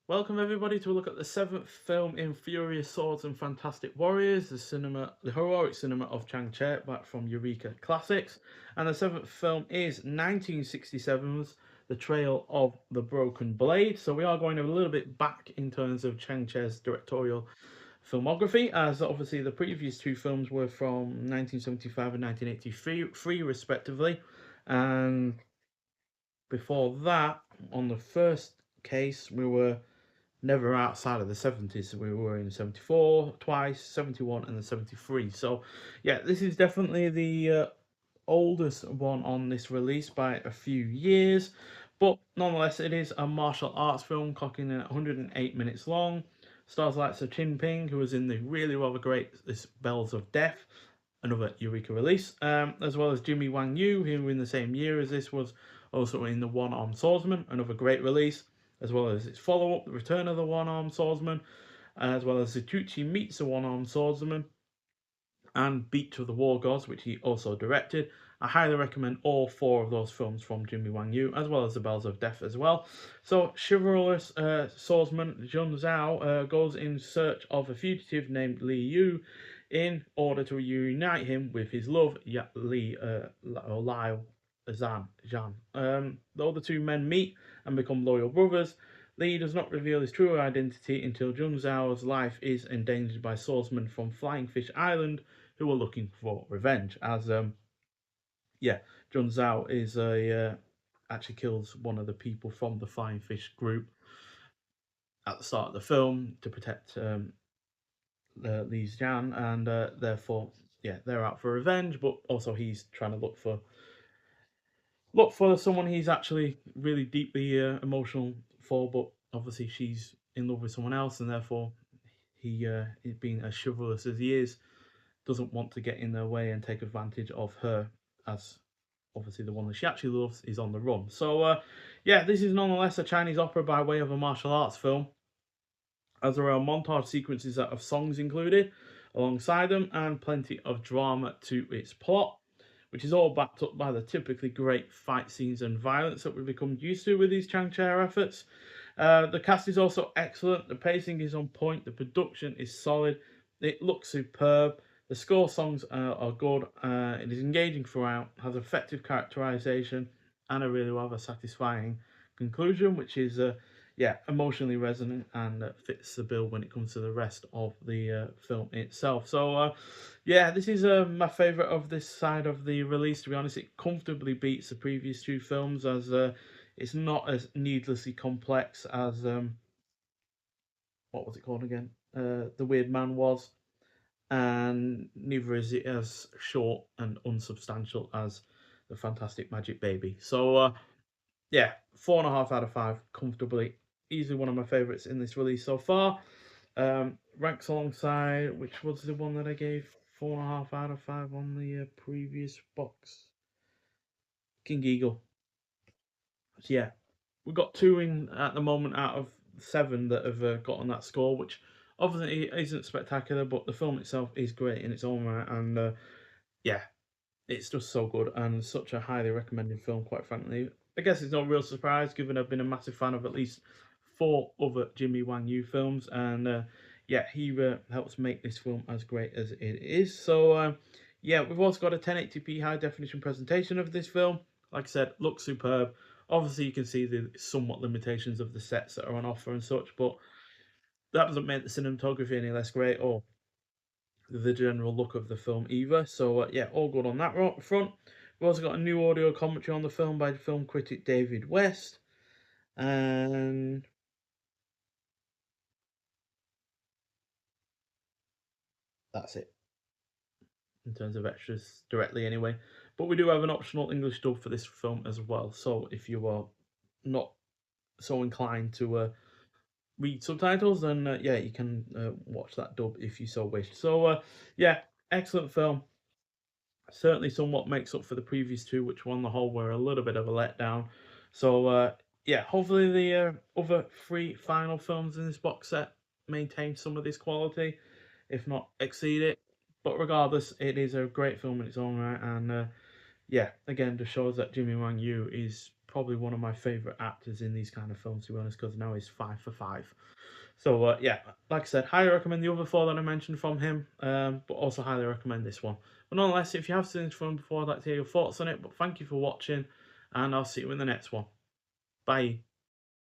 Welcome everybody to a look at the seventh film in Furious Swords and Fantastic Warriors, the heroic cinema of Chang-Chi, back from Eureka Classics. And the seventh film is 1967's The Trail of the Broken Blade. So we are going a little bit back in terms of Chang-Chi's directorial filmography, as obviously the previous two films were from 1975 and 1983 respectively. And before that, on the first case, we were never outside of the 70s. We were in 74 twice, 71 and then 73. So yeah, this is definitely the oldest one on this release by a few years, but nonetheless it is a martial arts film clocking in at 108 minutes long. Stars like Sir Chin Ping, who was in the really rather great This Bells of Death, another Eureka release, as well as Jimmy Wang Yu, who in the same year as this was also in The One-Armed Swordsman, another great release, as well as its follow-up, The Return of the One-Armed Swordsman, as well as Zatuchi Meets the One-Armed Swordsman, and Beat of the War Gods, which he also directed. I highly recommend all four of those films from Jimmy Wang Yu, as well as The Bells of Death as well. So, chivalrous swordsman Jun Zhao goes in search of a fugitive named Li Yu in order to reunite him with his love, Li Lao Zhan. The other two men meet and become loyal brothers. Li does not reveal his true identity until Jun Zhao's life is endangered by swordsmen from Flying Fish Island who are looking for revenge. As yeah, Jun Zhao is a actually kills one of the people from the Flying Fish group at the start of the film to protect Li Jian, and therefore, yeah, they're out for revenge. But also, he's trying to look for someone he's actually really deeply emotional for. But obviously, she's in love with someone else, and therefore, he, being as chivalrous as he is, doesn't want to get in their way and take advantage of her, as obviously the one that she actually loves is on the run. So, yeah, this is nonetheless a Chinese opera by way of a martial arts film, as there are montage sequences that have songs included alongside them and plenty of drama to its plot, which is all backed up by the typically great fight scenes and violence that we've become used to with these Chang-Chi efforts. The cast is also excellent, the pacing is on point, the production is solid, it looks superb, the score songs are good, it is engaging throughout, has effective characterization, and a really rather satisfying conclusion, which is yeah, emotionally resonant and fits the bill when it comes to the rest of the film itself. So, yeah, this is my favourite of this side of the release. To be honest, it comfortably beats the previous two films, as it's not as needlessly complex as what was it called again? The Weird Man was, and neither is it as short and unsubstantial as the Fantastic Magic Baby. So, yeah, 4.5 out of 5 comfortably. Easily one of my favourites in this release so far. Ranks alongside, which was the one that I gave 4.5 out of 5 on the previous box? King Eagle. So yeah, we've got two in at the moment out of 7 that have gotten that score, which obviously isn't spectacular, but the film itself is great in its own right, and yeah, it's just so good and such a highly recommended film, quite frankly. I guess it's no real surprise given I've been a massive fan of at least 4 other Jimmy Wang Yu films, and yeah, he helps make this film as great as it is. So, yeah, we've also got a 1080p high definition presentation of this film. Like I said, looks superb. Obviously, you can see the somewhat limitations of the sets that are on offer and such, but that doesn't make the cinematography any less great or the general look of the film either. So yeah, all good on that front. We've also got a new audio commentary on the film by film critic David West, and that's it in terms of extras directly anyway. But we do have an optional English dub for this film as well. So if you are not so inclined to read subtitles, then yeah, you can watch that dub if you so wish. So yeah, excellent film. Certainly somewhat makes up for the previous two, which on the whole were a little bit of a letdown. So yeah, hopefully the other 3 final films in this box set maintain some of this quality, if not exceed it. But regardless, it is a great film in its own right, and yeah, again, just shows that Jimmy Wang Yu is probably one of my favourite actors in these kind of films, to be honest, because now he's 5 for 5. So yeah, like I said, highly recommend the other four that I mentioned from him, but also highly recommend this one. But nonetheless, if you have seen this film before, I'd like to hear your thoughts on it. But thank you for watching, and I'll see you in the next one. Bye.